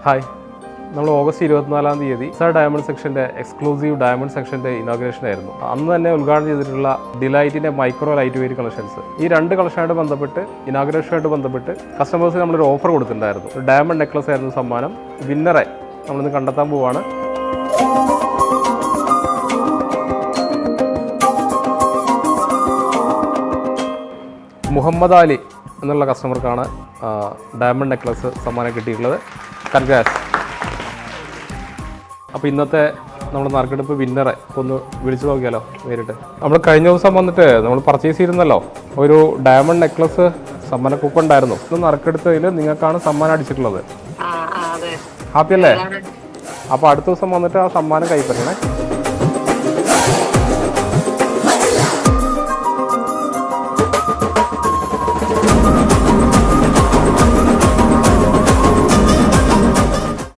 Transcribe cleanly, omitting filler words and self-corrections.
Hi, നമ്മൾ August 24-ാം തീയതി diamond സെക്ഷൻ്റെ exclusive diamond സെക്ഷൻ്റെ inauguration ആയിരുന്നു. അന്ന് തന്നെ ഉദ്ഘാടനം ചെയ്തിട്ടുള്ള ഡിലൈറ്റിൻ്റെ മൈക്രോ ലൈറ്റ് വെയിറ്റ് കളക്ഷൻസ്. ഈ രണ്ട് കളക്ഷനായിട്ട് ബന്ധപ്പെട്ട് ഇനോഗ്രേഷനുമായിട്ട് ബന്ധപ്പെട്ട് കസ്റ്റമേഴ്സിന് നമ്മളൊരു ഓഫർ കൊടുത്തിട്ടുണ്ടായിരുന്നു. ഒരു ഡയമണ്ട് നെക്ലസ് ആയിരുന്നു സമ്മാനം. വിന്നറെ നമ്മളിന്ന് കണ്ടെത്താൻ പോവുകയാണ്. മുഹമ്മദ് അലി എന്നുള്ള കസ്റ്റമർക്കാണ് ഡയമണ്ട് നെക്ലസ് സമ്മാനം കിട്ടിയിട്ടുള്ളത്. കൺഗ്രാറ്റ്സ്. അപ്പോൾ ഇന്നത്തെ നമ്മൾ നറുക്കെടുപ്പ് വിന്നറെ ഒന്ന് വിളിച്ചു നോക്കിയാലോ നേരിട്ട്. നമ്മൾ കഴിഞ്ഞ ദിവസം വന്നിട്ട് നമ്മൾ പർച്ചേസ് ചെയ്തിരുന്നല്ലോ ഒരു ഡയമണ്ട് നെക്ലസ് സമ്മാന കൂപ്പൺ ഉണ്ടായിരുന്നു. ഇത് നറുക്കെടുത്തതിൽ നിങ്ങൾക്കാണ് സമ്മാനം അടിച്ചിട്ടുള്ളത്. ഹാപ്പി അല്ലേ? അപ്പോൾ അടുത്ത ദിവസം വന്നിട്ട് ആ സമ്മാനം കൈപ്പറ്റണേ.